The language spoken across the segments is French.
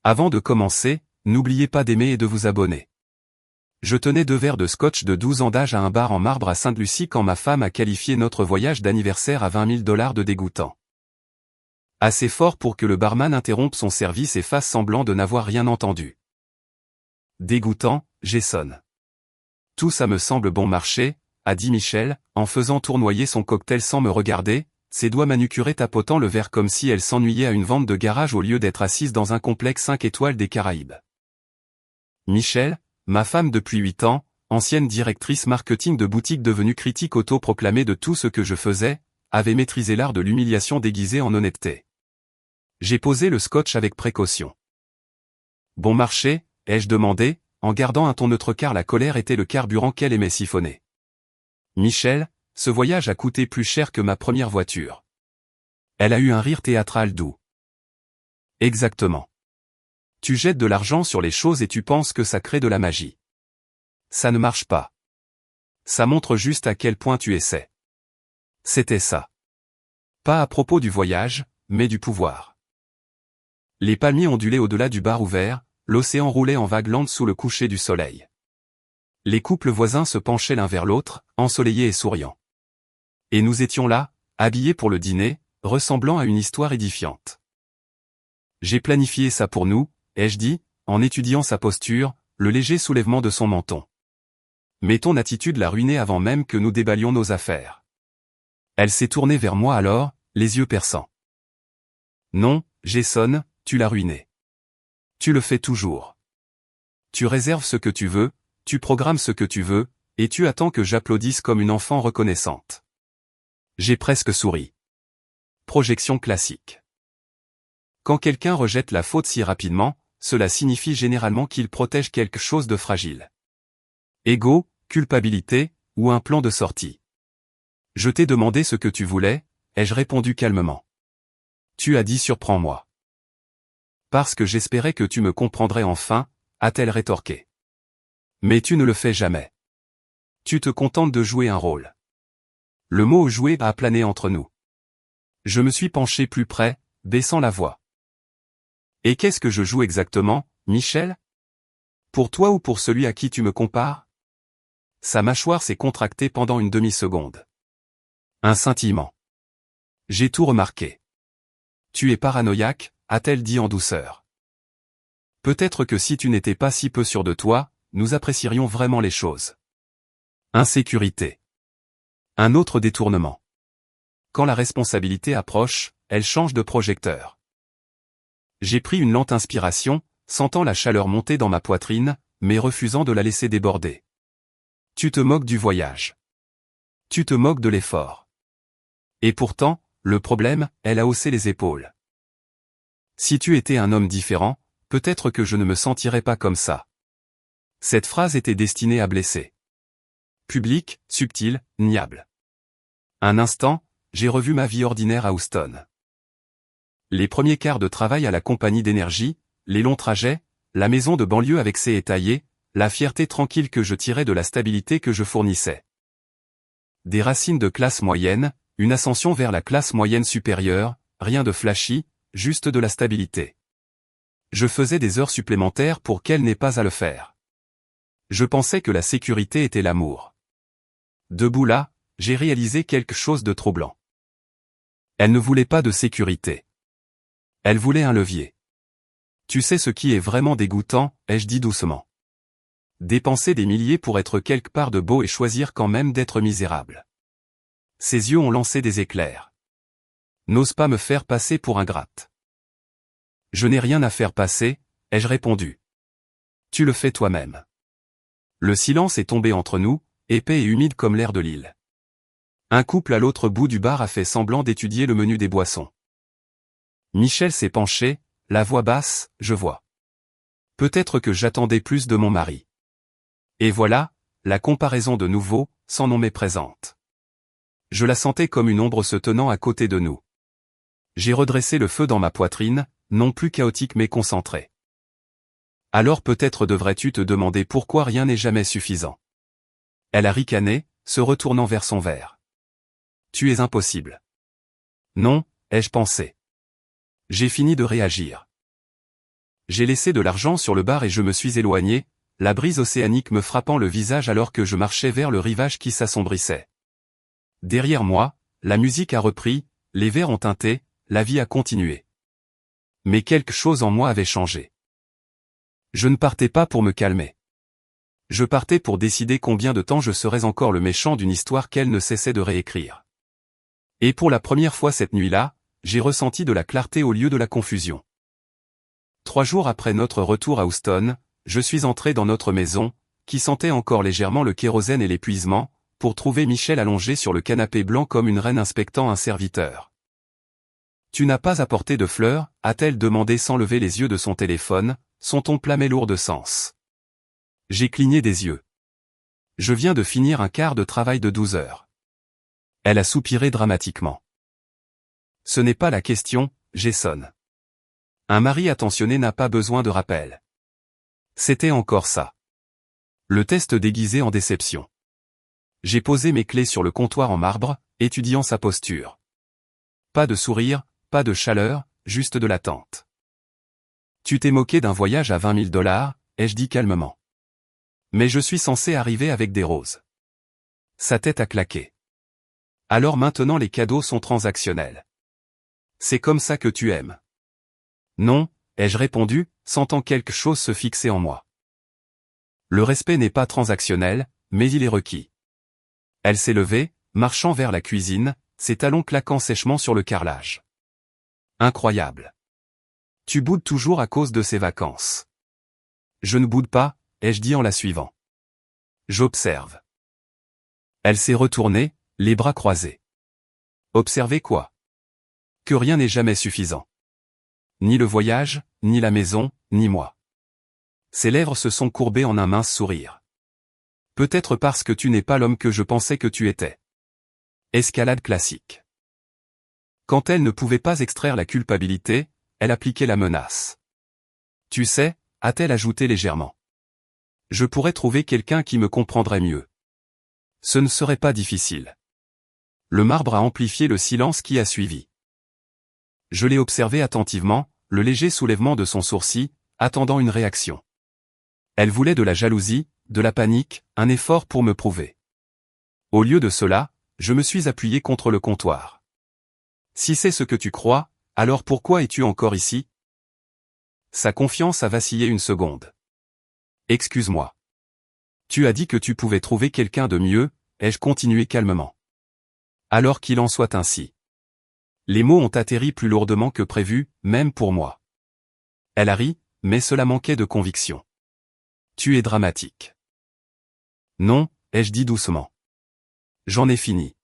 Avant de commencer, n'oubliez pas d'aimer et de vous abonner. Je tenais 2 verres de scotch de 12 ans d'âge à un bar en marbre à Sainte-Lucie quand ma femme a qualifié notre voyage d'anniversaire à 20 000 $ de dégoûtant. Assez fort pour que le barman interrompe son service et fasse semblant de n'avoir rien entendu. Dégoûtant, Jason. Tout ça me semble bon marché, a dit Michel, en faisant tournoyer son cocktail sans me regarder, ses doigts manucurés tapotant le verre comme si elle s'ennuyait à une vente de garage au lieu d'être assise dans un complexe 5 étoiles des Caraïbes. Michel, ma femme depuis 8 ans, ancienne directrice marketing de boutique devenue critique auto-proclamée de tout ce que je faisais, avait maîtrisé l'art de l'humiliation déguisée en honnêteté. J'ai posé le scotch avec précaution. Bon marché, ai-je demandé, en gardant un ton neutre car la colère était le carburant qu'elle aimait siphonner. Michel, ce voyage a coûté plus cher que ma première voiture. Elle a eu un rire théâtral doux. Exactement. Tu jettes de l'argent sur les choses et tu penses que ça crée de la magie. Ça ne marche pas. Ça montre juste à quel point tu essaies. C'était ça. Pas à propos du voyage, mais du pouvoir. Les palmiers ondulaient au-delà du bar ouvert, l'océan roulait en vagues lentes sous le coucher du soleil. Les couples voisins se penchaient l'un vers l'autre, ensoleillés et souriants. Et nous étions là, habillés pour le dîner, ressemblant à une histoire édifiante. J'ai planifié ça pour nous, ai-je dit, en étudiant sa posture, le léger soulèvement de son menton. Mais ton attitude l'a ruiné avant même que nous déballions nos affaires. Elle s'est tournée vers moi alors, les yeux perçants. Non, Jason, tu l'as ruiné. Tu le fais toujours. Tu réserves ce que tu veux, tu programmes ce que tu veux, et tu attends que j'applaudisse comme une enfant reconnaissante. J'ai presque souri. Projection classique. Quand quelqu'un rejette la faute si rapidement, cela signifie généralement qu'il protège quelque chose de fragile. Ego, culpabilité, ou un plan de sortie. Je t'ai demandé ce que tu voulais, ai-je répondu calmement. Tu as dit surprends-moi. Parce que j'espérais que tu me comprendrais enfin, a-t-elle rétorqué. Mais tu ne le fais jamais. Tu te contentes de jouer un rôle. Le mot jouer a plané entre nous. Je me suis penché plus près, baissant la voix. Et qu'est-ce que je joue exactement, Michel? Pour toi ou pour celui à qui tu me compares? Sa mâchoire s'est contractée pendant une demi-seconde. Un scintillement. J'ai tout remarqué. Tu es paranoïaque, a-t-elle dit en douceur. Peut-être que si tu n'étais pas si peu sûr de toi, nous apprécierions vraiment les choses. Insécurité. Un autre détournement. Quand la responsabilité approche, elle change de projecteur. J'ai pris une lente inspiration, sentant la chaleur monter dans ma poitrine, mais refusant de la laisser déborder. Tu te moques du voyage. Tu te moques de l'effort. Et pourtant, le problème, elle a haussé les épaules. Si tu étais un homme différent, peut-être que je ne me sentirais pas comme ça. Cette phrase était destinée à blesser. Public, subtil, niable. Un instant, j'ai revu ma vie ordinaire à Houston. Les premiers quarts de travail à la compagnie d'énergie, les longs trajets, la maison de banlieue avec ses étayers, la fierté tranquille que je tirais de la stabilité que je fournissais. Des racines de classe moyenne, une ascension vers la classe moyenne supérieure, rien de flashy, juste de la stabilité. Je faisais des heures supplémentaires pour qu'elle n'ait pas à le faire. Je pensais que la sécurité était l'amour. Debout là, j'ai réalisé quelque chose de troublant. Elle ne voulait pas de sécurité. Elle voulait un levier. Tu sais ce qui est vraiment dégoûtant, ai-je dit doucement. Dépenser des milliers pour être quelque part de beau et choisir quand même d'être misérable. Ses yeux ont lancé des éclairs. N'ose pas me faire passer pour un gratte. Je n'ai rien à faire passer, ai-je répondu. Tu le fais toi-même. Le silence est tombé entre nous, épais et humide comme l'air de l'île. Un couple à l'autre bout du bar a fait semblant d'étudier le menu des boissons. Michel s'est penché, la voix basse, je vois. Peut-être que j'attendais plus de mon mari. Et voilà, la comparaison de nouveau, sans nom présente. Je la sentais comme une ombre se tenant à côté de nous. J'ai redressé le feu dans ma poitrine, non plus chaotique mais concentré. Alors peut-être devrais-tu te demander pourquoi rien n'est jamais suffisant. Elle a ricané, se retournant vers son verre. Tu es impossible. Non, ai-je pensé. J'ai fini de réagir. J'ai laissé de l'argent sur le bar et je me suis éloigné, la brise océanique me frappant le visage alors que je marchais vers le rivage qui s'assombrissait. Derrière moi, la musique a repris, les verres ont tinté, la vie a continué. Mais quelque chose en moi avait changé. Je ne partais pas pour me calmer. Je partais pour décider combien de temps je serais encore le méchant d'une histoire qu'elle ne cessait de réécrire. Et pour la première fois cette nuit-là, j'ai ressenti de la clarté au lieu de la confusion. 3 jours après notre retour à Houston, je suis entré dans notre maison, qui sentait encore légèrement le kérosène et l'épuisement, pour trouver Michel allongé sur le canapé blanc comme une reine inspectant un serviteur. « Tu n'as pas apporté de fleurs ?» a-t-elle demandé sans lever les yeux de son téléphone, son ton plat mais lourd de sens. J'ai cligné des yeux. Je viens de finir un quart de travail de 12 heures. Elle a soupiré dramatiquement. Ce n'est pas la question, Jason. Un mari attentionné n'a pas besoin de rappel. C'était encore ça. Le test déguisé en déception. J'ai posé mes clés sur le comptoir en marbre, étudiant sa posture. Pas de sourire, pas de chaleur, juste de l'attente. Tu t'es moqué d'un voyage à 20 000 $, ai-je dit calmement. Mais je suis censé arriver avec des roses. Sa tête a claqué. Alors maintenant les cadeaux sont transactionnels. C'est comme ça que tu aimes. Non, ai-je répondu, sentant quelque chose se fixer en moi. Le respect n'est pas transactionnel, mais il est requis. Elle s'est levée, marchant vers la cuisine, ses talons claquant sèchement sur le carrelage. Incroyable. Tu boudes toujours à cause de ces vacances. Je ne boude pas, ai-je dit en la suivant. J'observe. Elle s'est retournée, les bras croisés. Observer quoi? Que rien n'est jamais suffisant. Ni le voyage, ni la maison, ni moi. Ses lèvres se sont courbées en un mince sourire. Peut-être parce que tu n'es pas l'homme que je pensais que tu étais. Escalade classique. Quand elle ne pouvait pas extraire la culpabilité, elle appliquait la menace. Tu sais, a-t-elle ajouté légèrement. Je pourrais trouver quelqu'un qui me comprendrait mieux. Ce ne serait pas difficile. Le marbre a amplifié le silence qui a suivi. Je l'ai observé attentivement, le léger soulèvement de son sourcil, attendant une réaction. Elle voulait de la jalousie, de la panique, un effort pour me prouver. Au lieu de cela, je me suis appuyé contre le comptoir. Si c'est ce que tu crois, alors pourquoi es-tu encore ici? Sa confiance a vacillé une seconde. Excuse-moi. Tu as dit que tu pouvais trouver quelqu'un de mieux, ai-je continué calmement. Alors qu'il en soit ainsi. Les mots ont atterri plus lourdement que prévu, même pour moi. Elle a ri, mais cela manquait de conviction. Tu es dramatique. Non, ai-je dit doucement. J'en ai fini.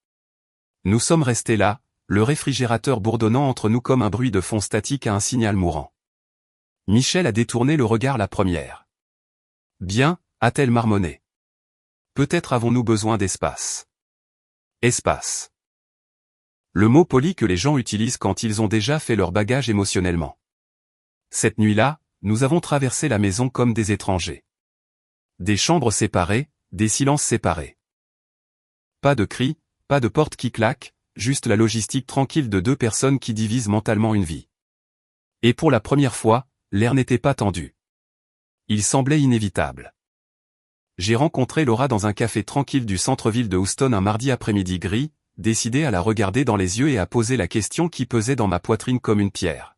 Nous sommes restés là, le réfrigérateur bourdonnant entre nous comme un bruit de fond statique à un signal mourant. Michel a détourné le regard la première. Bien, a-t-elle marmonné. Peut-être avons-nous besoin d'espace. Espace. Le mot poli que les gens utilisent quand ils ont déjà fait leur bagage émotionnellement. Cette nuit-là, nous avons traversé la maison comme des étrangers. Des chambres séparées, des silences séparés. Pas de cris, pas de porte qui claque, juste la logistique tranquille de 2 personnes qui divisent mentalement une vie. Et pour la première fois, l'air n'était pas tendu. Il semblait inévitable. J'ai rencontré Laura dans un café tranquille du centre-ville de Houston un mardi après-midi gris, décidé à la regarder dans les yeux et à poser la question qui pesait dans ma poitrine comme une pierre.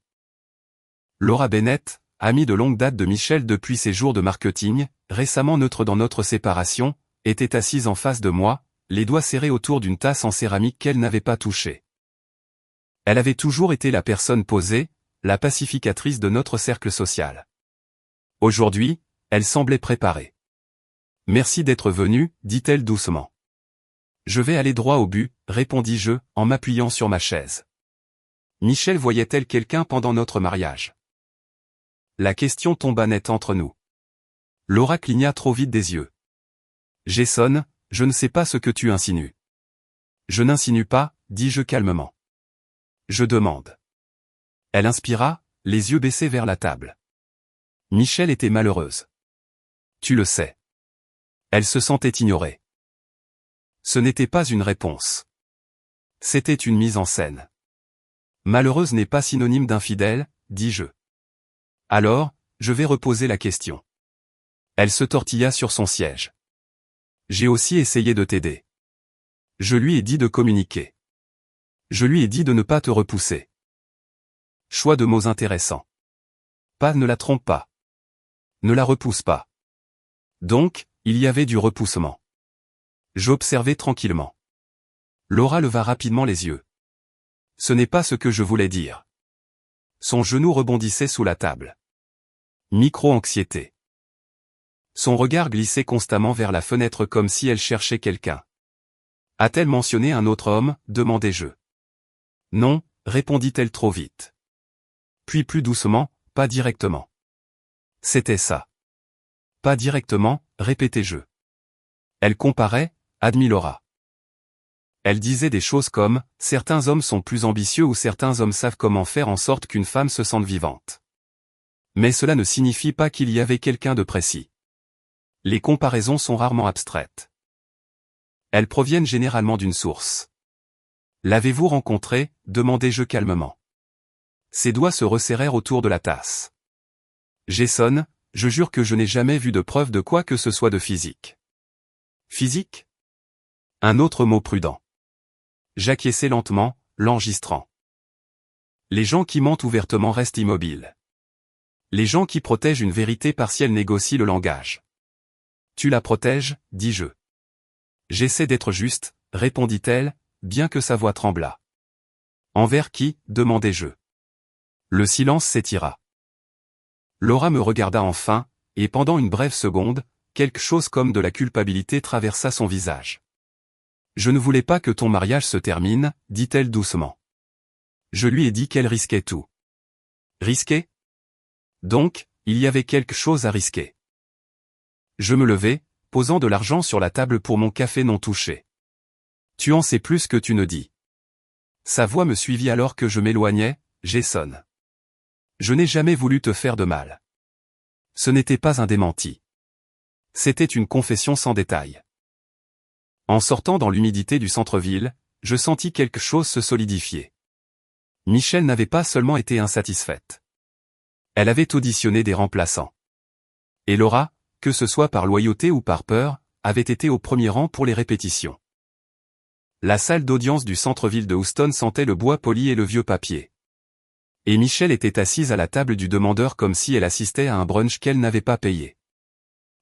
Laura Bennett, amie de longue date de Michel depuis ses jours de marketing, récemment neutre dans notre séparation, était assise en face de moi, les doigts serrés autour d'une tasse en céramique qu'elle n'avait pas touchée. Elle avait toujours été la personne posée, la pacificatrice de notre cercle social. Aujourd'hui, elle semblait préparée. « Merci d'être venue, dit-elle doucement. »« Je vais aller droit au but, répondis-je, en m'appuyant sur ma chaise. Michel voyait-elle quelqu'un pendant notre mariage? La question tomba net entre nous. Laura cligna trop vite des yeux. Jason, je ne sais pas ce que tu insinues. Je n'insinue pas, dis-je calmement. Je demande. Elle inspira, les yeux baissés vers la table. Michel était malheureuse. Tu le sais. Elle se sentait ignorée. Ce n'était pas une réponse. C'était une mise en scène. Malheureuse n'est pas synonyme d'infidèle, dis-je. Alors, je vais reposer la question. Elle se tortilla sur son siège. J'ai aussi essayé de t'aider. Je lui ai dit de communiquer. Je lui ai dit de ne pas te repousser. Choix de mots intéressants. Pas ne la trompe pas. Ne la repousse pas. Donc, il y avait du repoussement. J'observais tranquillement. Laura leva rapidement les yeux. Ce n'est pas ce que je voulais dire. Son genou rebondissait sous la table. Micro-anxiété. Son regard glissait constamment vers la fenêtre comme si elle cherchait quelqu'un. A-t-elle mentionné un autre homme, demandai-je. Non, répondit-elle trop vite. Puis plus doucement, pas directement. C'était ça. Pas directement, répétai-je. Elle comparait, admit Laura. Elle disait des choses comme « Certains hommes sont plus ambitieux ou certains hommes savent comment faire en sorte qu'une femme se sente vivante. » Mais cela ne signifie pas qu'il y avait quelqu'un de précis. Les comparaisons sont rarement abstraites. Elles proviennent généralement d'une source. L'avez-vous rencontré, demandai-je calmement. Ses doigts se resserrèrent autour de la tasse. Jason, je jure que je n'ai jamais vu de preuve de quoi que ce soit de physique. Physique? Un autre mot prudent. J'acquiesçai lentement, l'enregistrant. Les gens qui mentent ouvertement restent immobiles. Les gens qui protègent une vérité partielle négocient le langage. Tu la protèges, dis-je. J'essaie d'être juste, répondit-elle, bien que sa voix tremblât. Envers qui, demandai-je. Le silence s'étira. Laura me regarda enfin, et pendant une brève seconde, quelque chose comme de la culpabilité traversa son visage. Je ne voulais pas que ton mariage se termine, dit-elle doucement. Je lui ai dit qu'elle risquait tout. Risquer? Donc, il y avait quelque chose à risquer. Je me levai, posant de l'argent sur la table pour mon café non touché. Tu en sais plus que tu ne dis. Sa voix me suivit alors que je m'éloignais, Jason. Je n'ai jamais voulu te faire de mal. Ce n'était pas un démenti. C'était une confession sans détail. En sortant dans l'humidité du centre-ville, je sentis quelque chose se solidifier. Michelle n'avait pas seulement été insatisfaite. Elle avait auditionné des remplaçants. Et Laura, que ce soit par loyauté ou par peur, avait été au premier rang pour les répétitions. La salle d'audience du centre-ville de Houston sentait le bois poli et le vieux papier. Et Michelle était assise à la table du demandeur comme si elle assistait à un brunch qu'elle n'avait pas payé.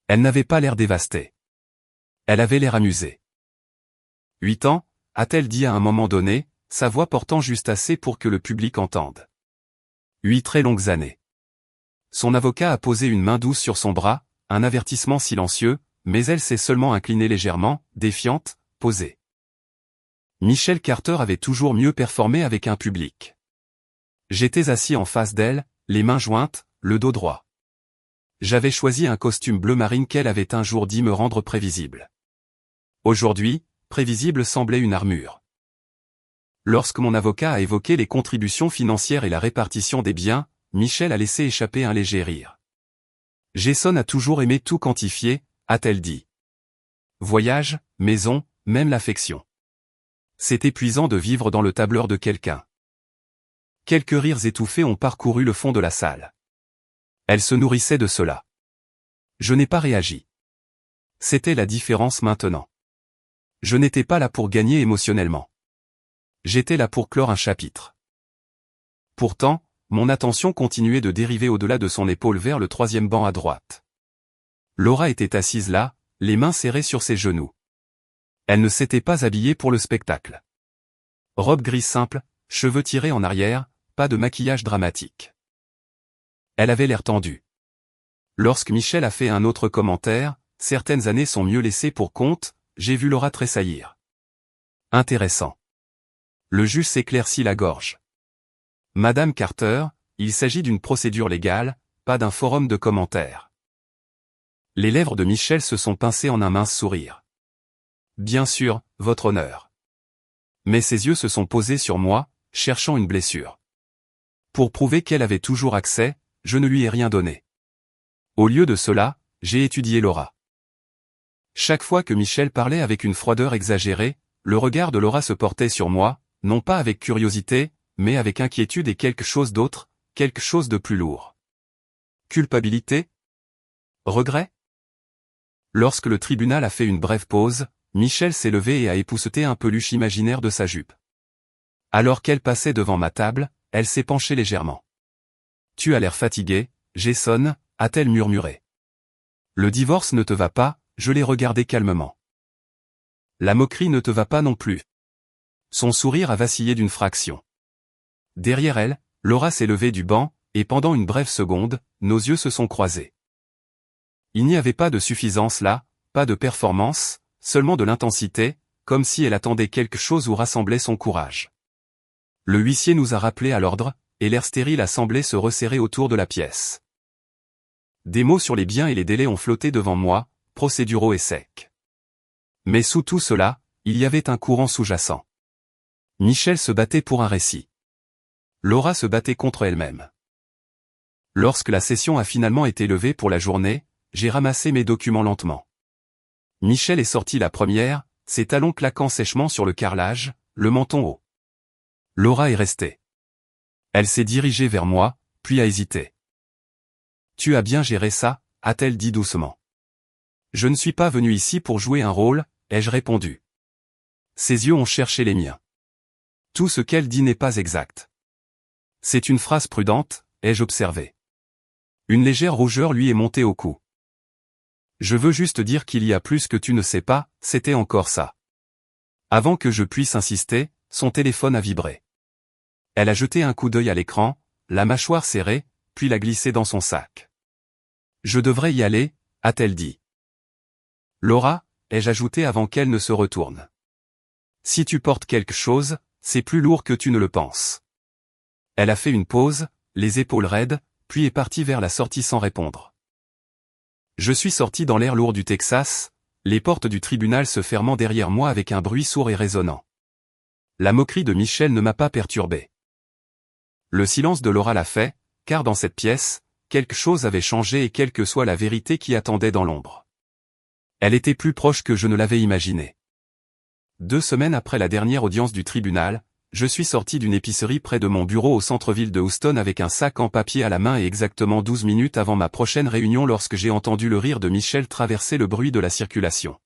Elle n'avait pas l'air dévastée. Elle avait l'air amusée. 8 ans, a-t-elle dit à un moment donné, sa voix portant juste assez pour que le public entende. 8 très longues années. Son avocat a posé une main douce sur son bras, un avertissement silencieux, mais elle s'est seulement inclinée légèrement, défiante, posée. Michelle Carter avait toujours mieux performé avec un public. J'étais assis en face d'elle, les mains jointes, le dos droit. J'avais choisi un costume bleu marine qu'elle avait un jour dit me rendre prévisible. Aujourd'hui, prévisible semblait une armure. Lorsque mon avocat a évoqué les contributions financières et la répartition des biens, Michelle a laissé échapper un léger rire. Jason a toujours aimé tout quantifier, a-t-elle dit. Voyage, maison, même l'affection. C'est épuisant de vivre dans le tableur de quelqu'un. Quelques rires étouffés ont parcouru le fond de la salle. Elle se nourrissait de cela. Je n'ai pas réagi. C'était la différence maintenant. Je n'étais pas là pour gagner émotionnellement. J'étais là pour clore un chapitre. Pourtant, mon attention continuait de dériver au-delà de son épaule vers le troisième banc à droite. Laura était assise là, les mains serrées sur ses genoux. Elle ne s'était pas habillée pour le spectacle. Robe grise simple, cheveux tirés en arrière, pas de maquillage dramatique. Elle avait l'air tendue. Lorsque Michelle a fait un autre commentaire, certaines années sont mieux laissées pour compte, j'ai vu Laura tressaillir. Intéressant. Le juge s'éclaircit la gorge. Madame Carter, il s'agit d'une procédure légale, pas d'un forum de commentaires. Les lèvres de Michelle se sont pincées en un mince sourire. Bien sûr, votre honneur. Mais ses yeux se sont posés sur moi, cherchant une blessure. Pour prouver qu'elle avait toujours accès, je ne lui ai rien donné. Au lieu de cela, j'ai étudié Laura. Chaque fois que Michelle parlait avec une froideur exagérée, le regard de Laura se portait sur moi, non pas avec curiosité, mais avec inquiétude et quelque chose d'autre, quelque chose de plus lourd. Culpabilité? Regret? Lorsque le tribunal a fait une brève pause, Michel s'est levé et a épousseté un peluche imaginaire de sa jupe. Alors qu'elle passait devant ma table, elle s'est penchée légèrement. « Tu as l'air fatigué, Jason », a-t-elle murmuré. « Le divorce ne te va pas », je l'ai regardé calmement. « La moquerie ne te va pas non plus. » Son sourire a vacillé d'une fraction. Derrière elle, Laura s'est levée du banc, et pendant une brève seconde, nos yeux se sont croisés. Il n'y avait pas de suffisance là, pas de performance, seulement de l'intensité, comme si elle attendait quelque chose où rassemblait son courage. Le huissier nous a rappelés à l'ordre, et l'air stérile a semblé se resserrer autour de la pièce. Des mots sur les biens et les délais ont flotté devant moi, procéduraux et secs. Mais sous tout cela, il y avait un courant sous-jacent. Michel se battait pour un récit. Laura se battait contre elle-même. Lorsque la session a finalement été levée pour la journée, j'ai ramassé mes documents lentement. Michel est sortie la première, ses talons claquant sèchement sur le carrelage, le menton haut. Laura est restée. Elle s'est dirigée vers moi, puis a hésité. « Tu as bien géré ça », a-t-elle dit doucement. « Je ne suis pas venu ici pour jouer un rôle », ai-je répondu. Ses yeux ont cherché les miens. Tout ce qu'elle dit n'est pas exact. C'est une phrase prudente, ai-je observé. Une légère rougeur lui est montée au cou. Je veux juste dire qu'il y a plus que tu ne sais pas, c'était encore ça. Avant que je puisse insister, son téléphone a vibré. Elle a jeté un coup d'œil à l'écran, la mâchoire serrée, puis l'a glissé dans son sac. Je devrais y aller, a-t-elle dit. Laura, ai-je ajouté avant qu'elle ne se retourne. Si tu portes quelque chose, c'est plus lourd que tu ne le penses. Elle a fait une pause, les épaules raides, puis est partie vers la sortie sans répondre. Je suis sorti dans l'air lourd du Texas, les portes du tribunal se fermant derrière moi avec un bruit sourd et résonnant. La moquerie de Michel ne m'a pas perturbé. Le silence de Laura l'a fait, car dans cette pièce, quelque chose avait changé et quelle que soit la vérité qui attendait dans l'ombre. Elle était plus proche que je ne l'avais imaginé. 2 semaines après la dernière audience du tribunal, je suis sorti d'une épicerie près de mon bureau au centre-ville de Houston avec un sac en papier à la main et exactement 12 minutes avant ma prochaine réunion lorsque j'ai entendu le rire de Michel traverser le bruit de la circulation.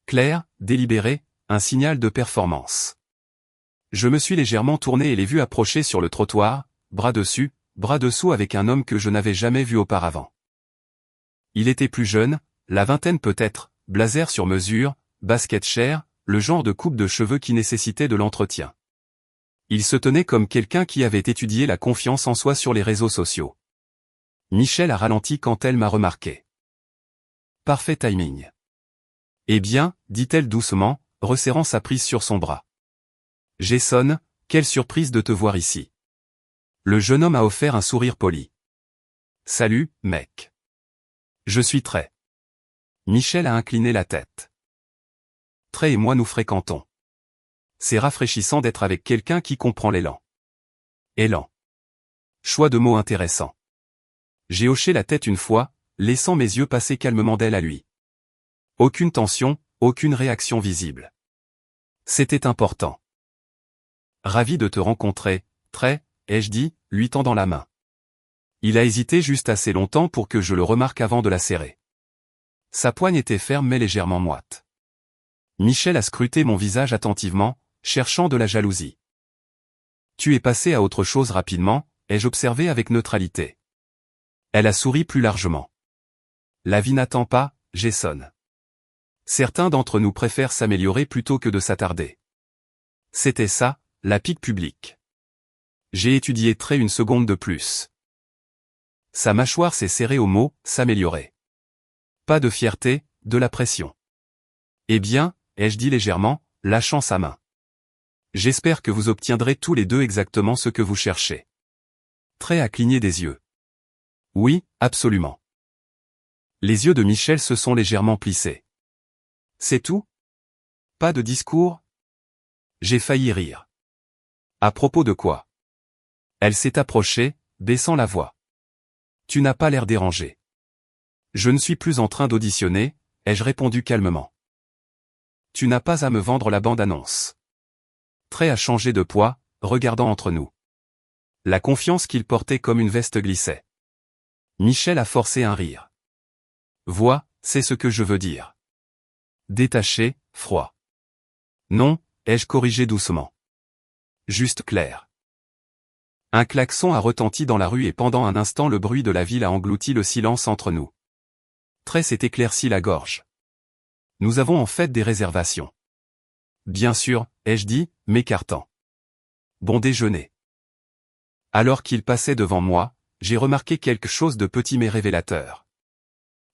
Clair, délibéré, un signal de performance. Je me suis légèrement tourné et l'ai vu approcher sur le trottoir, bras dessus, bras dessous avec un homme que je n'avais jamais vu auparavant. Il était plus jeune, la vingtaine peut-être, blazer sur mesure, basket cher, le genre de coupe de cheveux qui nécessitait de l'entretien. Il se tenait comme quelqu'un qui avait étudié la confiance en soi sur les réseaux sociaux. Michel a ralenti quand elle m'a remarqué. Parfait timing. Eh bien, dit-elle doucement, resserrant sa prise sur son bras. Jason, quelle surprise de te voir ici. Le jeune homme a offert un sourire poli. Salut, mec. Je suis Trey. Michel a incliné la tête. Trey et moi nous fréquentons. C'est rafraîchissant d'être avec quelqu'un qui comprend l'élan. Élan. Choix de mots intéressant. J'ai hoché la tête une fois, laissant mes yeux passer calmement d'elle à lui. Aucune tension, aucune réaction visible. C'était important. Ravi de te rencontrer, Trey, ai-je dit, lui tendant la main. Il a hésité juste assez longtemps pour que je le remarque avant de la serrer. Sa poigne était ferme mais légèrement moite. Michel a scruté mon visage attentivement, cherchant de la jalousie. Tu es passé à autre chose rapidement, ai-je observé avec neutralité. Elle a souri plus largement. La vie n'attend pas, Jason. Certains d'entre nous préfèrent s'améliorer plutôt que de s'attarder. C'était ça, la pique publique. J'ai étudié Trey une seconde de plus. Sa mâchoire s'est serrée au mot « s'améliorer ». Pas de fierté, de la pression. Eh bien, ai-je dit légèrement, lâchant sa main. J'espère que vous obtiendrez tous les deux exactement ce que vous cherchez. Trey a cligné des yeux. Oui, absolument. Les yeux de Michel se sont légèrement plissés. C'est tout? Pas de discours? J'ai failli rire. À propos de quoi? Elle s'est approchée, baissant la voix. Tu n'as pas l'air dérangé. Je ne suis plus en train d'auditionner, ai-je répondu calmement. Tu n'as pas à me vendre la bande-annonce. Trey a changé de poids, regardant entre nous. La confiance qu'il portait comme une veste glissait. Michel a forcé un rire. Vois, c'est ce que je veux dire. Détaché, froid. Non, ai-je corrigé doucement. Juste clair. Un klaxon a retenti dans la rue et pendant un instant le bruit de la ville a englouti le silence entre nous. Trey s'est éclairci la gorge. Nous avons en fait des réservations. Bien sûr, ai-je dit, m'écartant. Bon déjeuner. Alors qu'il passait devant moi, j'ai remarqué quelque chose de petit mais révélateur.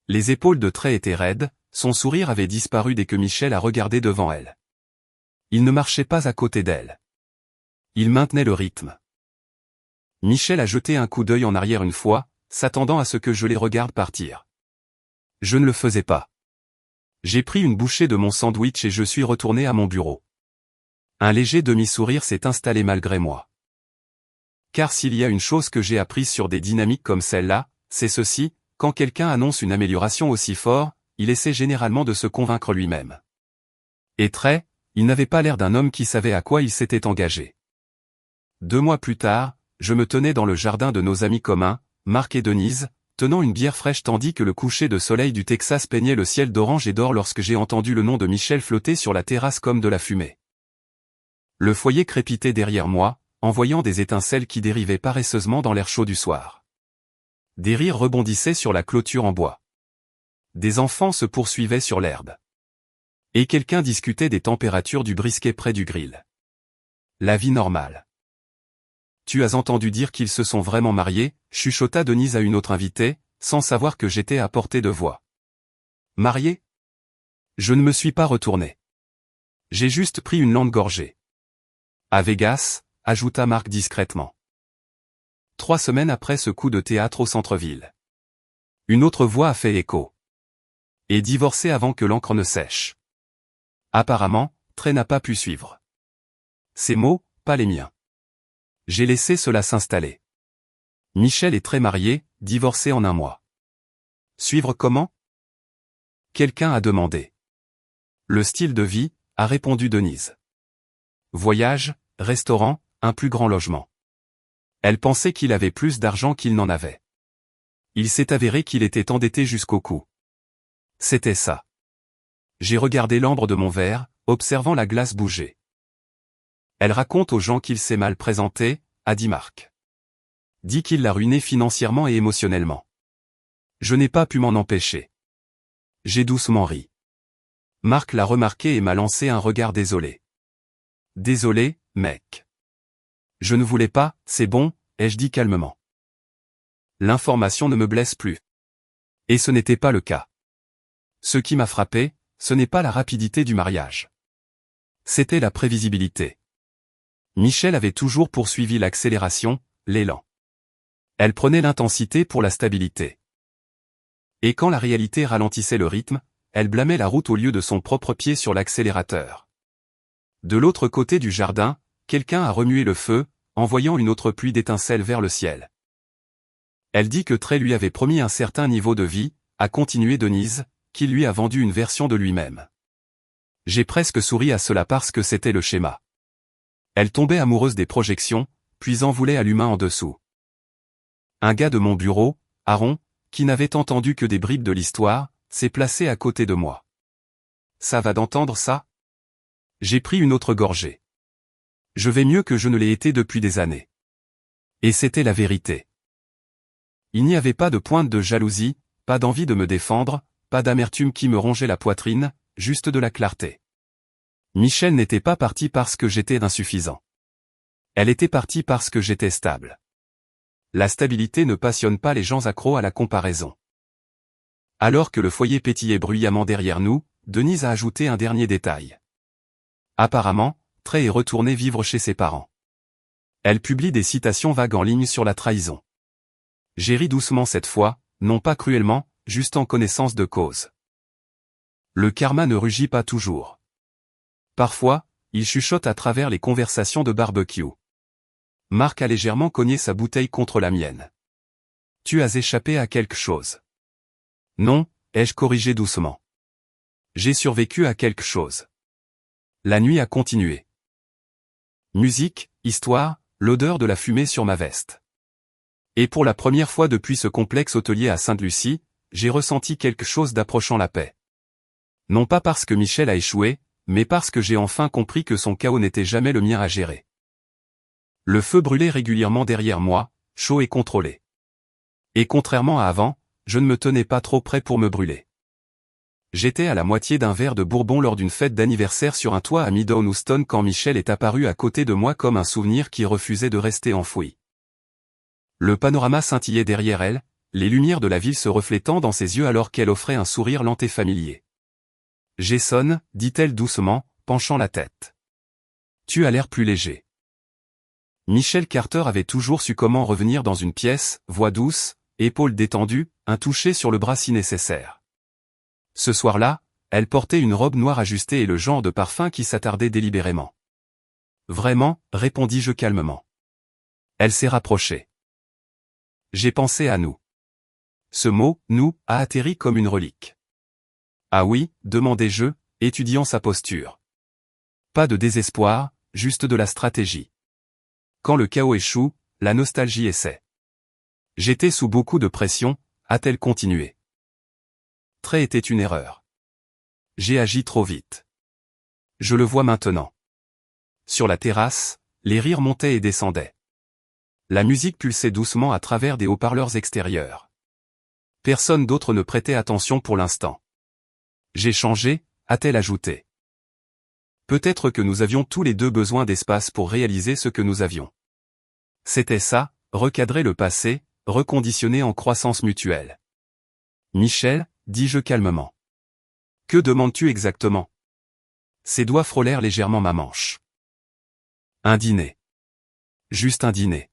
Les épaules de Trey étaient raides, son sourire avait disparu dès que Michel a regardé devant elle. Il ne marchait pas à côté d'elle. Il maintenait le rythme. Michel a jeté un coup d'œil en arrière une fois, s'attendant à ce que je les regarde partir. Je ne le faisais pas. J'ai pris une bouchée de mon sandwich et je suis retourné à mon bureau. Un léger demi-sourire s'est installé malgré moi. Car s'il y a une chose que j'ai apprise sur des dynamiques comme celle-là, c'est ceci, quand quelqu'un annonce une amélioration aussi fort, il essaie généralement de se convaincre lui-même. Et Trey, il n'avait pas l'air d'un homme qui savait à quoi il s'était engagé. 2 mois plus tard, je me tenais dans le jardin de nos amis communs, Marc et Denise, tenant une bière fraîche tandis que le coucher de soleil du Texas peignait le ciel d'orange et d'or lorsque j'ai entendu le nom de Michel flotter sur la terrasse comme de la fumée. Le foyer crépitait derrière moi, envoyant des étincelles qui dérivaient paresseusement dans l'air chaud du soir. Des rires rebondissaient sur la clôture en bois. Des enfants se poursuivaient sur l'herbe. Et quelqu'un discutait des températures du brisket près du grill. La vie normale. Tu as entendu dire qu'ils se sont vraiment mariés, chuchota Denise à une autre invitée, sans savoir que j'étais à portée de voix. Mariés? Je ne me suis pas retourné. J'ai juste pris une lente gorgée. À Vegas, ajouta Marc discrètement. 3 semaines après ce coup de théâtre au centre-ville. Une autre voix a fait écho. Et divorcé avant que l'encre ne sèche. Apparemment, Trey n'a pas pu suivre. Ces mots, pas les miens. J'ai laissé cela s'installer. Michel est très marié, divorcé en 1 mois. Suivre comment? Quelqu'un a demandé. Le style de vie, a répondu Denise. Voyage, restaurant, un plus grand logement. Elle pensait qu'il avait plus d'argent qu'il n'en avait. Il s'est avéré qu'il était endetté jusqu'au cou. C'était ça. J'ai regardé l'ambre de mon verre, observant la glace bouger. Elle raconte aux gens qu'il s'est mal présenté, a dit Marc. Dit qu'il l'a ruiné financièrement et émotionnellement. Je n'ai pas pu m'en empêcher. J'ai doucement ri. Marc l'a remarqué et m'a lancé un regard désolé. Désolé, mec. Je ne voulais pas, c'est bon, ai-je dit calmement. L'information ne me blesse plus. Et ce n'était pas le cas. Ce qui m'a frappé, ce n'est pas la rapidité du mariage. C'était la prévisibilité. Michel avait toujours poursuivi l'accélération, l'élan. Elle prenait l'intensité pour la stabilité. Et quand la réalité ralentissait le rythme, elle blâmait la route au lieu de son propre pied sur l'accélérateur. De l'autre côté du jardin, quelqu'un a remué le feu, envoyant une autre pluie d'étincelles vers le ciel. Elle dit que Trey lui avait promis un certain niveau de vie, a continué Denise, qui lui a vendu une version de lui-même. J'ai presque souri à cela parce que c'était le schéma. Elle tombait amoureuse des projections, puis en voulait à l'humain en dessous. Un gars de mon bureau, Aaron, qui n'avait entendu que des bribes de l'histoire, s'est placé à côté de moi. Ça va d'entendre ça? J'ai pris une autre gorgée. Je vais mieux que je ne l'ai été depuis des années. Et c'était la vérité. Il n'y avait pas de pointe de jalousie, pas d'envie de me défendre, pas d'amertume qui me rongeait la poitrine, juste de la clarté. Michel n'était pas partie parce que j'étais insuffisant. Elle était partie parce que j'étais stable. La stabilité ne passionne pas les gens accros à la comparaison. Alors que le foyer pétillait bruyamment derrière nous, Denise a ajouté un dernier détail. Apparemment, Trey est retourné vivre chez ses parents. Elle publie des citations vagues en ligne sur la trahison. J'ai ri doucement cette fois, non pas cruellement, juste en connaissance de cause. Le karma ne rugit pas toujours. Parfois, il chuchote à travers les conversations de barbecue. Marc a légèrement cogné sa bouteille contre la mienne. Tu as échappé à quelque chose. Non, ai-je corrigé doucement. J'ai survécu à quelque chose. La nuit a continué. Musique, histoire, l'odeur de la fumée sur ma veste. Et pour la première fois depuis ce complexe hôtelier à Sainte-Lucie, j'ai ressenti quelque chose d'approchant la paix. Non pas parce que Michel a échoué, mais parce que j'ai enfin compris que son chaos n'était jamais le mien à gérer. Le feu brûlait régulièrement derrière moi, chaud et contrôlé. Et contrairement à avant, je ne me tenais pas trop près pour me brûler. J'étais à la moitié d'un verre de bourbon lors d'une fête d'anniversaire sur un toit à Midtown quand Michel est apparu à côté de moi comme un souvenir qui refusait de rester enfoui. Le panorama scintillait derrière elle, les lumières de la ville se reflétant dans ses yeux alors qu'elle offrait un sourire lent et familier. « Jason, dit-elle doucement, penchant la tête. Tu as l'air plus léger. » Michel Carter avait toujours su comment revenir dans une pièce, voix douce, épaules détendues, un toucher sur le bras si nécessaire. Ce soir-là, elle portait une robe noire ajustée et le genre de parfum qui s'attardait délibérément. « Vraiment, répondis-je calmement. » Elle s'est rapprochée. J'ai pensé à nous. Ce mot, nous, a atterri comme une relique. Ah oui, demandai-je, étudiant sa posture. Pas de désespoir, juste de la stratégie. Quand le chaos échoue, la nostalgie essaie. J'étais sous beaucoup de pression, a-t-elle continué. Trait était une erreur. J'ai agi trop vite. Je le vois maintenant. Sur la terrasse, les rires montaient et descendaient. La musique pulsait doucement à travers des haut-parleurs extérieurs. Personne d'autre ne prêtait attention pour l'instant. J'ai changé, a-t-elle ajouté. Peut-être que nous avions tous les deux besoin d'espace pour réaliser ce que nous avions. C'était ça, recadrer le passé, reconditionner en croissance mutuelle. Michel, dis-je calmement. Que demandes-tu exactement? Ses doigts frôlèrent légèrement ma manche. Un dîner. Juste un dîner.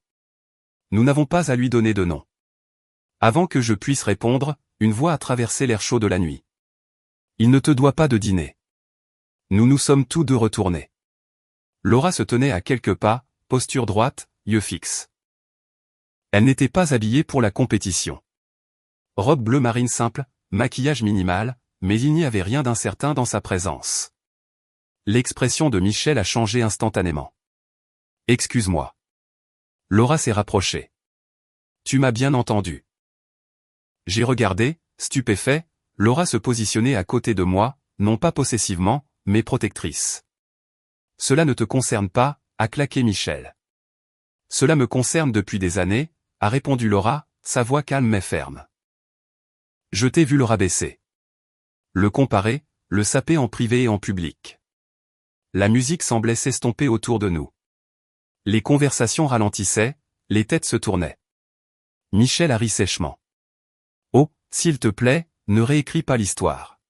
Nous n'avons pas à lui donner de nom. Avant que je puisse répondre, une voix a traversé l'air chaud de la nuit. Il ne te doit pas de dîner. Nous nous sommes tous deux retournés. Laura se tenait à quelques pas, posture droite, yeux fixes. Elle n'était pas habillée pour la compétition. Robe bleu marine simple, maquillage minimal, mais il n'y avait rien d'incertain dans sa présence. L'expression de Michel a changé instantanément. Excuse-moi. Laura s'est rapprochée. Tu m'as bien entendu. J'ai regardé, stupéfait, Laura se positionnait à côté de moi, non pas possessivement, mais protectrice. Cela ne te concerne pas, a claqué Michel. Cela me concerne depuis des années, a répondu Laura, sa voix calme mais ferme. Je t'ai vu le rabaisser. Le comparer, le saper en privé et en public. La musique semblait s'estomper autour de nous. Les conversations ralentissaient, les têtes se tournaient. Michel a ri sèchement. Oh, s'il te plaît, ne réécris pas l'histoire.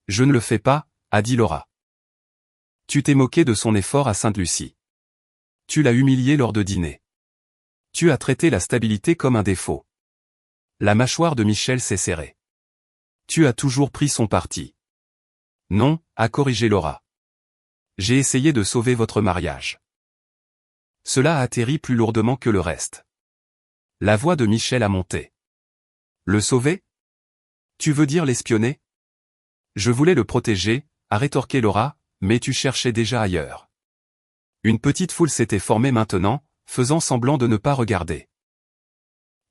Je ne le fais pas, a dit Laura. Tu t'es moqué de son effort à Sainte-Lucie. Tu l'as humilié lors de dîner. Tu as traité la stabilité comme un défaut. La mâchoire de Michel s'est serrée. Tu as toujours pris son parti. Non, a corrigé Laura. J'ai essayé de sauver votre mariage. Cela a atterri plus lourdement que le reste. La voix de Michel a monté. Le sauver? Tu veux dire l'espionner? Je voulais le protéger, a rétorqué Laura, mais tu cherchais déjà ailleurs. Une petite foule s'était formée maintenant, faisant semblant de ne pas regarder.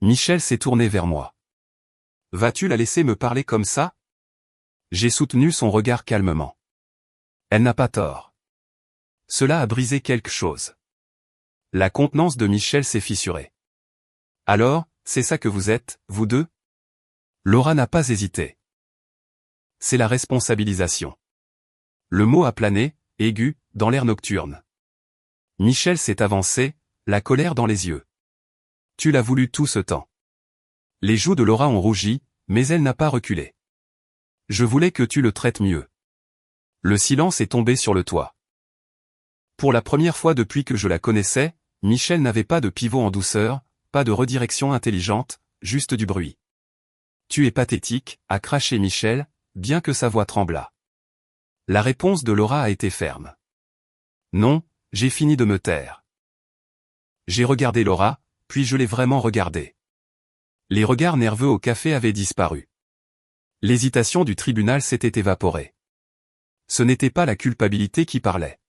Michel s'est tourné vers moi. Vas-tu la laisser me parler comme ça? J'ai soutenu son regard calmement. Elle n'a pas tort. Cela a brisé quelque chose. La contenance de Michel s'est fissurée. Alors, c'est ça que vous êtes, vous deux? Laura n'a pas hésité. C'est la responsabilisation. Le mot a plané, aigu, dans l'air nocturne. Michel s'est avancé, la colère dans les yeux. Tu l'as voulu tout ce temps. Les joues de Laura ont rougi, mais elle n'a pas reculé. Je voulais que tu le traites mieux. Le silence est tombé sur le toit. Pour la première fois depuis que je la connaissais, Michel n'avait pas de pivot en douceur, pas de redirection intelligente, juste du bruit. Tu es pathétique, a craché Michel, bien que sa voix tremblât. La réponse de Laura a été ferme. Non, j'ai fini de me taire. J'ai regardé Laura, puis je l'ai vraiment regardée. Les regards nerveux au café avaient disparu. L'hésitation du tribunal s'était évaporée. Ce n'était pas la culpabilité qui parlait.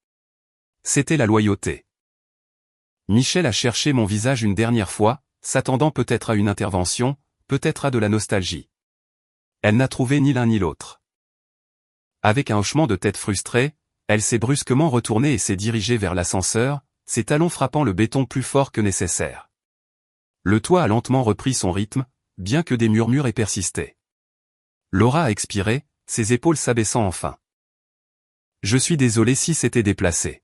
C'était la loyauté. Michel a cherché mon visage une dernière fois, s'attendant peut-être à une intervention, peut-être à de la nostalgie. Elle n'a trouvé ni l'un ni l'autre. Avec un hochement de tête frustré, elle s'est brusquement retournée et s'est dirigée vers l'ascenseur, ses talons frappant le béton plus fort que nécessaire. Le toit a lentement repris son rythme, bien que des murmures aient persisté. Laura a expiré, ses épaules s'abaissant enfin. Je suis désolé si c'était déplacé.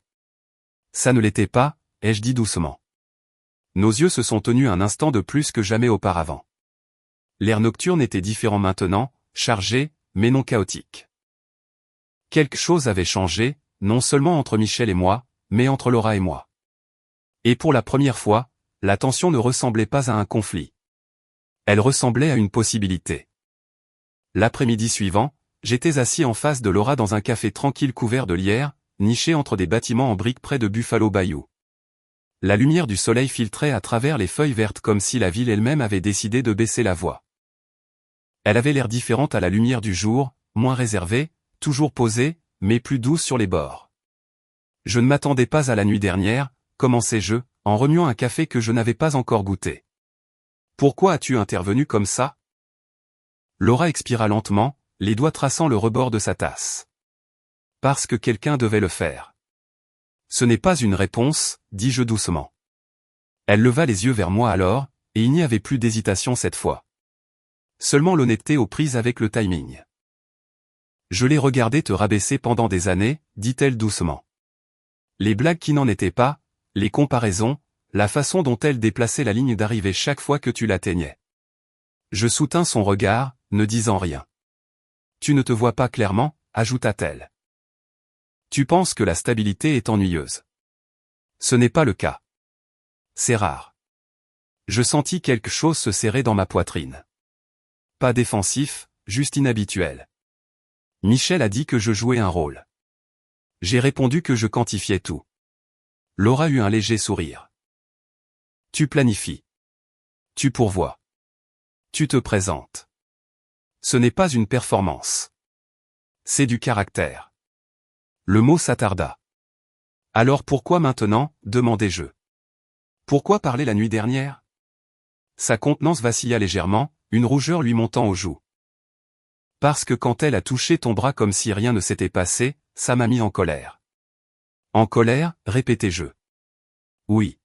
Ça ne l'était pas, ai-je dit doucement. Nos yeux se sont tenus un instant de plus que jamais auparavant. L'air nocturne était différent maintenant, chargé, mais non chaotique. Quelque chose avait changé, non seulement entre Michel et moi, mais entre Laura et moi. Et pour la première fois, la tension ne ressemblait pas à un conflit. Elle ressemblait à une possibilité. L'après-midi suivant, j'étais assis en face de Laura dans un café tranquille couvert de lierre, niché entre des bâtiments en briques près de Buffalo Bayou. La lumière du soleil filtrait à travers les feuilles vertes comme si la ville elle-même avait décidé de baisser la voix. Elle avait l'air différente à la lumière du jour, moins réservée, toujours posée, mais plus douce sur les bords. Je ne m'attendais pas à la nuit dernière, commençai-je, en remuant un café que je n'avais pas encore goûté. Pourquoi as-tu intervenu comme ça? Laura expira lentement, les doigts traçant le rebord de sa tasse. Parce que quelqu'un devait le faire. Ce n'est pas une réponse, dis-je doucement. Elle leva les yeux vers moi alors, et il n'y avait plus d'hésitation cette fois. Seulement l'honnêteté aux prises avec le timing. Je l'ai regardé te rabaisser pendant des années, dit-elle doucement. Les blagues qui n'en étaient pas, les comparaisons, la façon dont elle déplaçait la ligne d'arrivée chaque fois que tu l'atteignais. Je soutins son regard, ne disant rien. Tu ne te vois pas clairement, ajouta-t-elle. Tu penses que la stabilité est ennuyeuse. Ce n'est pas le cas. C'est rare. Je sentis quelque chose se serrer dans ma poitrine. Pas défensif, juste inhabituel. Michel a dit que je jouais un rôle. J'ai répondu que je quantifiais tout. Laura eut un léger sourire. Tu planifies. Tu pourvois. Tu te présentes. Ce n'est pas une performance. C'est du caractère. Le mot s'attarda. Alors pourquoi maintenant, demandai-je. Pourquoi parler la nuit dernière? Sa contenance vacilla légèrement, une rougeur lui montant aux joues. Parce que quand elle a touché ton bras comme si rien ne s'était passé, ça m'a mis en colère. En colère, répétai-je. Oui.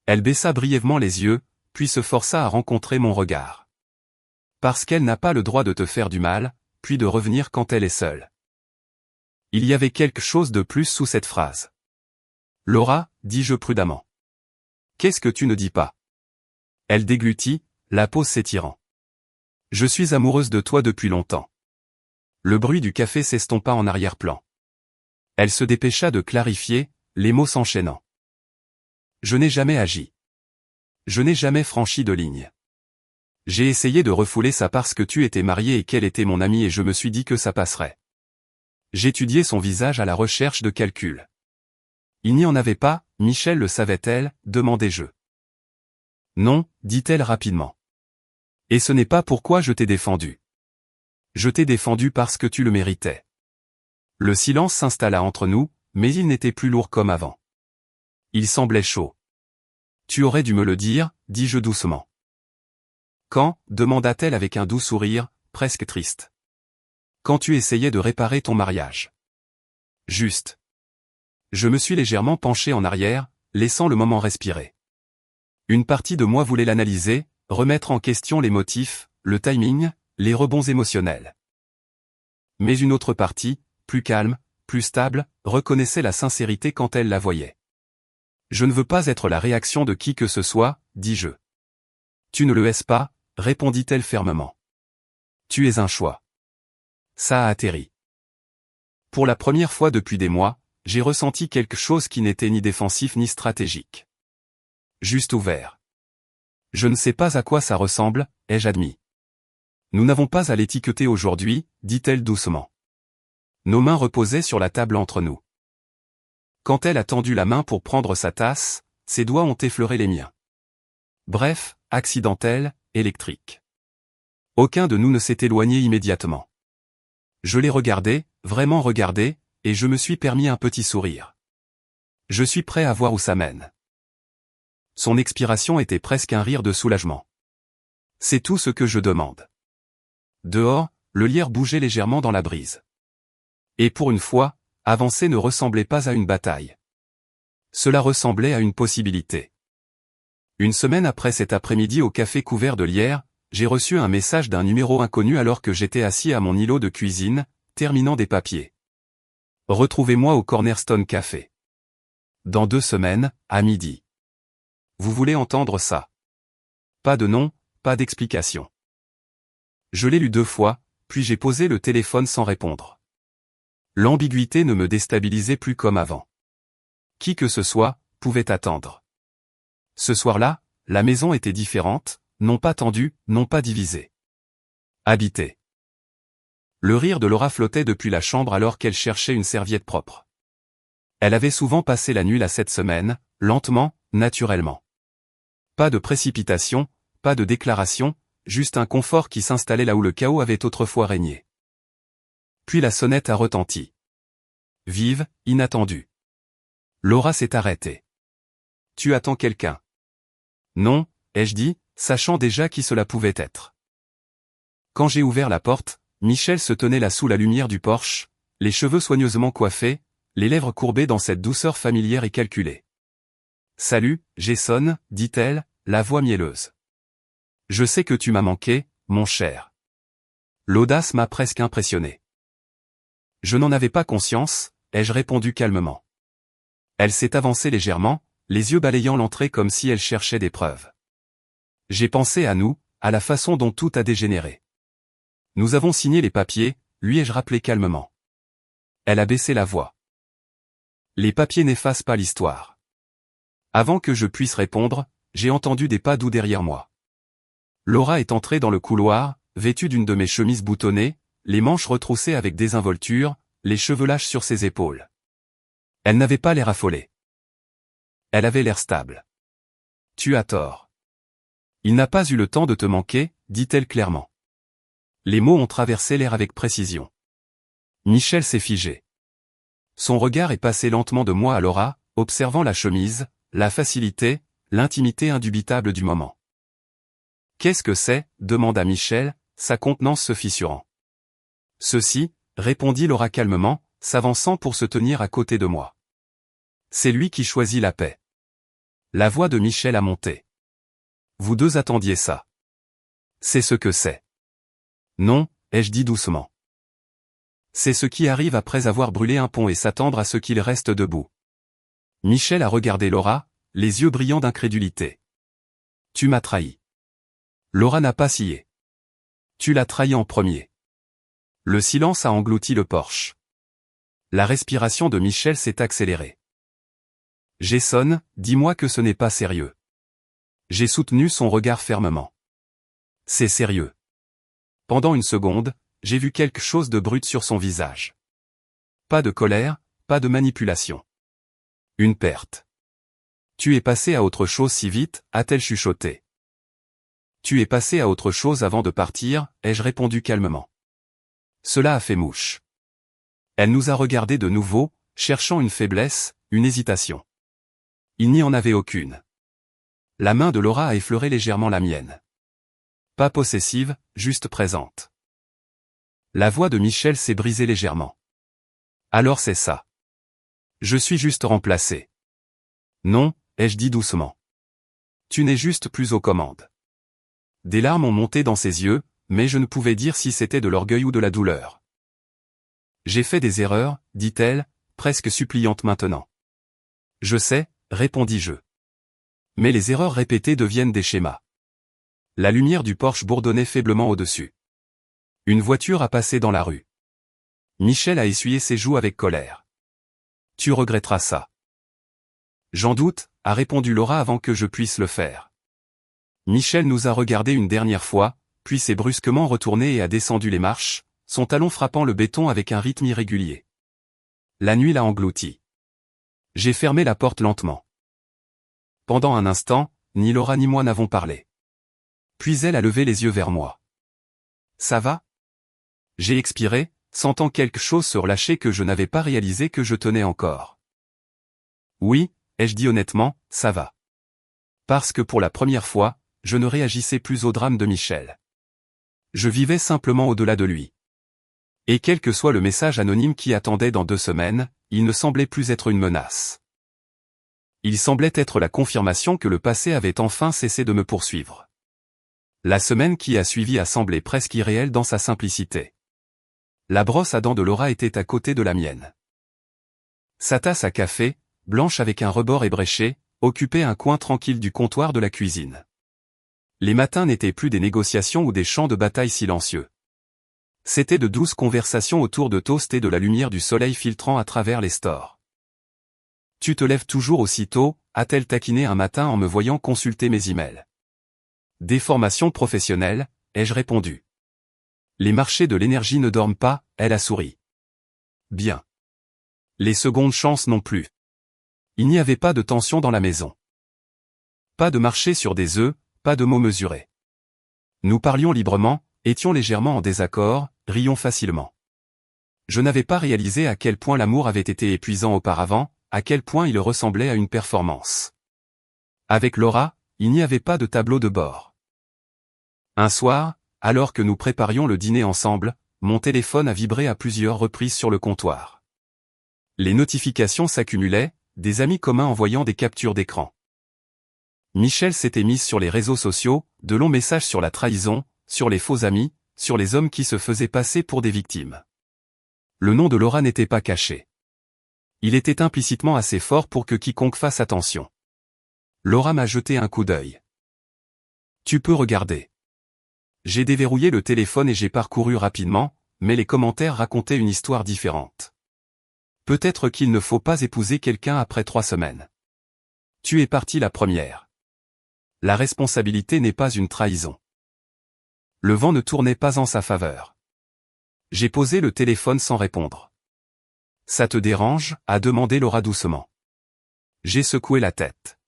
Elle baissa brièvement les yeux, puis se força à rencontrer mon regard. Parce qu'elle n'a pas le droit de te faire du mal, puis de revenir quand elle est seule. Il y avait quelque chose de plus sous cette phrase. Laura, dis-je prudemment. Qu'est-ce que tu ne dis pas? Elle déglutit, la pause s'étirant. Je suis amoureuse de toi depuis longtemps. Le bruit du café s'estompa en arrière-plan. Elle se dépêcha de clarifier, les mots s'enchaînant. Je n'ai jamais agi. Je n'ai jamais franchi de ligne. J'ai essayé de refouler ça parce que tu étais mariée et qu'elle était mon amie et je me suis dit que ça passerait. J'étudiais son visage à la recherche de calculs. Il n'y en avait pas, Michel le savait-elle, demandai-je. Non, dit-elle rapidement. Et ce n'est pas pourquoi je t'ai défendu. Je t'ai défendu parce que tu le méritais. Le silence s'installa entre nous, mais il n'était plus lourd comme avant. Il semblait chaud. Tu aurais dû me le dire, dis-je doucement. Quand, demanda-t-elle avec un doux sourire, presque triste. Quand tu essayais de réparer ton mariage. Juste. Je me suis légèrement penché en arrière, laissant le moment respirer. Une partie de moi voulait l'analyser, remettre en question les motifs, le timing, les rebonds émotionnels. Mais une autre partie, plus calme, plus stable, reconnaissait la sincérité quand elle la voyait. Je ne veux pas être la réaction de qui que ce soit, dis-je. Tu ne le es pas, répondit-elle fermement. Tu es un choix. Ça a atterri. Pour la première fois depuis des mois, j'ai ressenti quelque chose qui n'était ni défensif ni stratégique. Juste ouvert. Je ne sais pas à quoi ça ressemble, ai-je admis. Nous n'avons pas à l'étiqueter aujourd'hui, dit-elle doucement. Nos mains reposaient sur la table entre nous. Quand elle a tendu la main pour prendre sa tasse, ses doigts ont effleuré les miens. Bref, accidentel, électrique. Aucun de nous ne s'est éloigné immédiatement. Je l'ai regardé, vraiment regardé, et je me suis permis un petit sourire. Je suis prêt à voir où ça mène. Son expiration était presque un rire de soulagement. C'est tout ce que je demande. Dehors, le lierre bougeait légèrement dans la brise. Et pour une fois, avancer ne ressemblait pas à une bataille. Cela ressemblait à une possibilité. Une semaine après cet après-midi au café couvert de lierre, j'ai reçu un message d'un numéro inconnu alors que j'étais assis à mon îlot de cuisine, terminant des papiers. Retrouvez-moi au Cornerstone Café. Dans 2 semaines, à midi. Vous voulez entendre ça? Pas de nom, pas d'explication. Je l'ai lu 2 fois, puis j'ai posé le téléphone sans répondre. L'ambiguïté ne me déstabilisait plus comme avant. Qui que ce soit, pouvait attendre. Ce soir-là, la maison était différente, non pas tendue, non pas divisée. Habitée. Le rire de Laura flottait depuis la chambre alors qu'elle cherchait une serviette propre. Elle avait souvent passé la nuit là cette semaine, lentement, naturellement. Pas de précipitation, pas de déclaration, juste un confort qui s'installait là où le chaos avait autrefois régné. Puis la sonnette a retenti. Vive, inattendue. Laura s'est arrêtée. Tu attends quelqu'un? Non, ai-je dit, sachant déjà qui cela pouvait être. Quand j'ai ouvert la porte, Michel se tenait là sous la lumière du porche, les cheveux soigneusement coiffés, les lèvres courbées dans cette douceur familière et calculée. Salut, Jason, dit-elle, la voix mielleuse. Je sais que tu m'as manqué, mon cher. L'audace m'a presque impressionné. Je n'en avais pas conscience, ai-je répondu calmement. Elle s'est avancée légèrement, les yeux balayant l'entrée comme si elle cherchait des preuves. J'ai pensé à nous, à la façon dont tout a dégénéré. Nous avons signé les papiers, lui ai-je rappelé calmement. Elle a baissé la voix. Les papiers n'effacent pas l'histoire. Avant que je puisse répondre, j'ai entendu des pas doux derrière moi. Laura est entrée dans le couloir, vêtue d'une de mes chemises boutonnées, les manches retroussées avec désinvolture, les cheveux lâches sur ses épaules. Elle n'avait pas l'air affolée. Elle avait l'air stable. Tu as tort. Il n'a pas eu le temps de te manquer, dit-elle clairement. Les mots ont traversé l'air avec précision. Michel s'est figé. Son regard est passé lentement de moi à Laura, observant la chemise, la facilité, l'intimité indubitable du moment. Qu'est-ce que c'est? Demanda Michel, sa contenance se fissurant. Ceci, répondit Laura calmement, s'avançant pour se tenir à côté de moi. C'est lui qui choisit la paix. La voix de Michel a monté. Vous deux attendiez ça. C'est ce que c'est. Non, ai-je dit doucement. C'est ce qui arrive après avoir brûlé un pont et s'attendre à ce qu'il reste debout. Michel a regardé Laura, les yeux brillants d'incrédulité. Tu m'as trahi. Laura n'a pas scié. Tu l'as trahi en premier. Le silence a englouti le porche. La respiration de Michel s'est accélérée. Jason, dis-moi que ce n'est pas sérieux. J'ai soutenu son regard fermement. C'est sérieux. Pendant une seconde, j'ai vu quelque chose de brut sur son visage. Pas de colère, pas de manipulation. Une perte. Tu es passé à autre chose si vite, a-t-elle chuchoté. Tu es passé à autre chose avant de partir, ai-je répondu calmement. Cela a fait mouche. Elle nous a regardés de nouveau, cherchant une faiblesse, une hésitation. Il n'y en avait aucune. La main de Laura a effleuré légèrement la mienne. Pas possessive, juste présente. La voix de Michel s'est brisée légèrement. Alors c'est ça. Je suis juste remplacé. Non, ai-je dit doucement. Tu n'es juste plus aux commandes. Des larmes ont monté dans ses yeux, mais je ne pouvais dire si c'était de l'orgueil ou de la douleur. J'ai fait des erreurs, dit-elle, presque suppliante maintenant. Je sais, répondis-je. Mais les erreurs répétées deviennent des schémas. La lumière du porche bourdonnait faiblement au-dessus. Une voiture a passé dans la rue. Michel a essuyé ses joues avec colère. Tu regretteras ça. J'en doute, a répondu Laura avant que je puisse le faire. Michel nous a regardés une dernière fois, puis s'est brusquement retourné et a descendu les marches, son talon frappant le béton avec un rythme irrégulier. La nuit l'a englouti. J'ai fermé la porte lentement. Pendant un instant, ni Laura ni moi n'avons parlé. Puis elle a levé les yeux vers moi. Ça va? J'ai expiré, sentant quelque chose se relâcher que je n'avais pas réalisé que je tenais encore. Oui, ai-je dit honnêtement, ça va. Parce que pour la première fois, je ne réagissais plus au drame de Michel. Je vivais simplement au-delà de lui. Et quel que soit le message anonyme qui attendait dans 2 semaines, il ne semblait plus être une menace. Il semblait être la confirmation que le passé avait enfin cessé de me poursuivre. La semaine qui a suivi a semblé presque irréelle dans sa simplicité. La brosse à dents de Laura était à côté de la mienne. Sa tasse à café, blanche avec un rebord ébréché, occupait un coin tranquille du comptoir de la cuisine. Les matins n'étaient plus des négociations ou des champs de bataille silencieux. C'étaient de douces conversations autour de toast et de la lumière du soleil filtrant à travers les stores. « Tu te lèves toujours aussitôt ?» a-t-elle taquiné un matin en me voyant consulter mes emails. « Des formations professionnelles ?» ai-je répondu. « Les marchés de l'énergie ne dorment pas ?» elle a souri. « Bien. Les secondes chances non plus. » Il n'y avait pas de tension dans la maison. Pas de marché sur des œufs, pas de mots mesurés. Nous parlions librement, étions légèrement en désaccord, rions facilement. Je n'avais pas réalisé à quel point l'amour avait été épuisant auparavant, à quel point il ressemblait à une performance. Avec Laura, il n'y avait pas de tableau de bord. Un soir, alors que nous préparions le dîner ensemble, mon téléphone a vibré à plusieurs reprises sur le comptoir. Les notifications s'accumulaient, des amis communs envoyant des captures d'écran. Michel s'était mise sur les réseaux sociaux, de longs messages sur la trahison, sur les faux amis, sur les hommes qui se faisaient passer pour des victimes. Le nom de Laura n'était pas caché. Il était implicitement assez fort pour que quiconque fasse attention. Laura m'a jeté un coup d'œil. « Tu peux regarder. » J'ai déverrouillé le téléphone et j'ai parcouru rapidement, mais les commentaires racontaient une histoire différente. Peut-être qu'il ne faut pas épouser quelqu'un après 3 semaines. Tu es partie la première. La responsabilité n'est pas une trahison. Le vent ne tournait pas en sa faveur. J'ai posé le téléphone sans répondre. « Ça te dérange ?» a demandé Laura doucement. J'ai secoué la tête.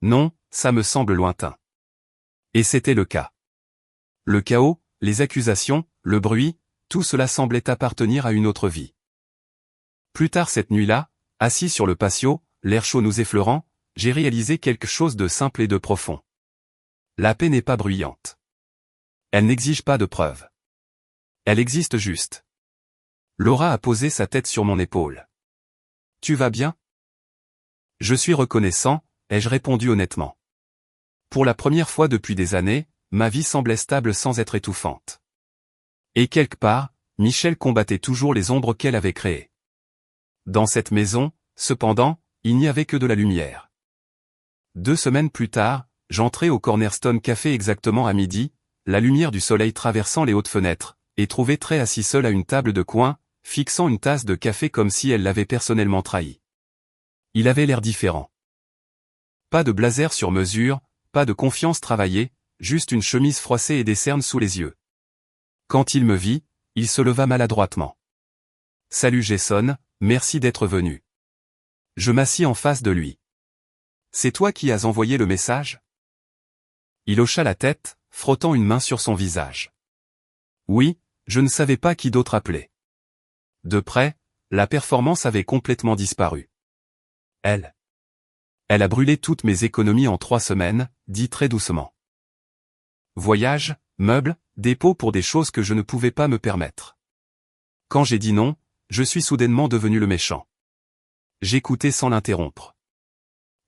Non, ça me semble lointain. Et c'était le cas. Le chaos, les accusations, le bruit, tout cela semblait appartenir à une autre vie. Plus tard cette nuit-là, assis sur le patio, l'air chaud nous effleurant, j'ai réalisé quelque chose de simple et de profond. La paix n'est pas bruyante. Elle n'exige pas de preuves. Elle existe juste. Laura a posé sa tête sur mon épaule. « Tu vas bien ? » « Je suis reconnaissant », ai-je répondu honnêtement. Pour la première fois depuis des années, ma vie semblait stable sans être étouffante. Et quelque part, Michel combattait toujours les ombres qu'elle avait créées. Dans cette maison, cependant, il n'y avait que de la lumière. 2 semaines plus tard, j'entrais au Cornerstone Café exactement à midi, la lumière du soleil traversant les hautes fenêtres, et trouvais Trey assis seul à une table de coin, fixant une tasse de café comme si elle l'avait personnellement trahi. Il avait l'air différent. Pas de blazer sur mesure, pas de confiance travaillée, juste une chemise froissée et des cernes sous les yeux. Quand il me vit, il se leva maladroitement. « Salut Jason, merci d'être venu. » Je m'assis en face de lui. « C'est toi qui as envoyé le message ?» Il hocha la tête, frottant une main sur son visage. « Oui, je ne savais pas qui d'autre appeler. » De près, la performance avait complètement disparu. Elle a brûlé toutes mes économies en 3 semaines, dit très doucement. Voyage, meubles, dépôts pour des choses que je ne pouvais pas me permettre. Quand j'ai dit non, je suis soudainement devenu le méchant. J'écoutais sans l'interrompre.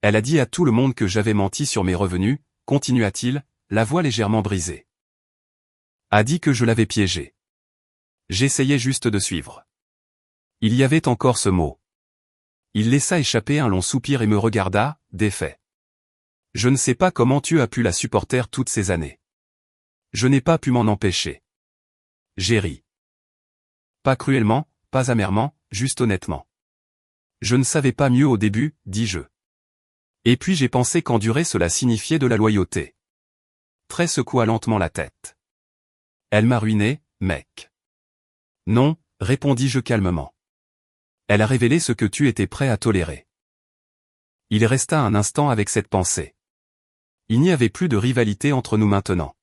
Elle a dit à tout le monde que j'avais menti sur mes revenus, continua-t-il, la voix légèrement brisée. A dit que je l'avais piégée. J'essayais juste de suivre. Il y avait encore ce mot. Il laissa échapper un long soupir et me regarda, défait. Je ne sais pas comment tu as pu la supporter toutes ces années. Je n'ai pas pu m'en empêcher. J'ai ri. Pas cruellement, pas amèrement, juste honnêtement. Je ne savais pas mieux au début, dis-je. Et puis j'ai pensé qu'endurer cela signifiait de la loyauté. Trey secoua lentement la tête. Elle m'a ruiné, mec. Non, répondis-je calmement. Elle a révélé ce que tu étais prêt à tolérer. Il resta un instant avec cette pensée. Il n'y avait plus de rivalité entre nous maintenant.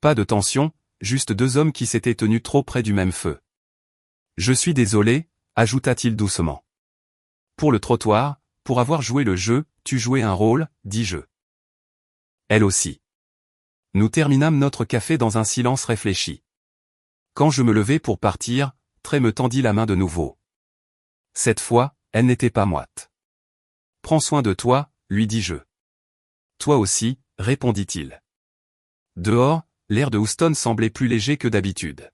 Pas de tension, juste 2 hommes qui s'étaient tenus trop près du même feu. Je suis désolé, ajouta-t-il doucement. Pour le trottoir, pour avoir joué le jeu, tu jouais un rôle, dis-je. Elle aussi. Nous terminâmes notre café dans un silence réfléchi. Quand je me levai pour partir, Trey me tendit la main de nouveau. Cette fois, elle n'était pas moite. Prends soin de toi, lui dis-je. Toi aussi, répondit-il. Dehors, l'air de Houston semblait plus léger que d'habitude.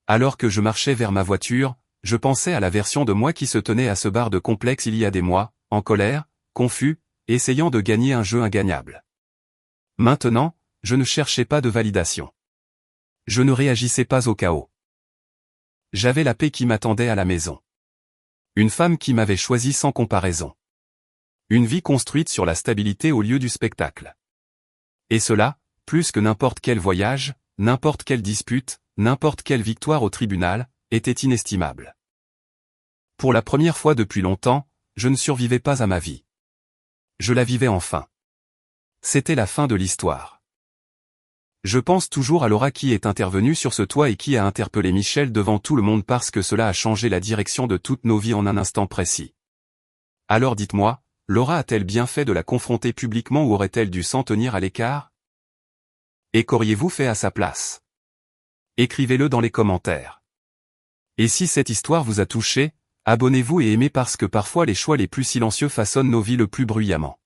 Alors que je marchais vers ma voiture, je pensais à la version de moi qui se tenait à ce bar de complexe il y a des mois, en colère, confus, essayant de gagner un jeu ingagnable. Maintenant, je ne cherchais pas de validation. Je ne réagissais pas au chaos. J'avais la paix qui m'attendait à la maison. Une femme qui m'avait choisi sans comparaison. Une vie construite sur la stabilité au lieu du spectacle. Et cela, plus que n'importe quel voyage, n'importe quelle dispute, n'importe quelle victoire au tribunal, était inestimable. Pour la première fois depuis longtemps, je ne survivais pas à ma vie. Je la vivais enfin. C'était la fin de l'histoire. Je pense toujours à Laura qui est intervenue sur ce toit et qui a interpellé Michel devant tout le monde parce que cela a changé la direction de toutes nos vies en un instant précis. Alors dites-moi, Laura a-t-elle bien fait de la confronter publiquement ou aurait-elle dû s'en tenir à l'écart? Et qu'auriez-vous fait à sa place? Écrivez-le dans les commentaires. Et si cette histoire vous a touché, abonnez-vous et aimez parce que parfois les choix les plus silencieux façonnent nos vies le plus bruyamment.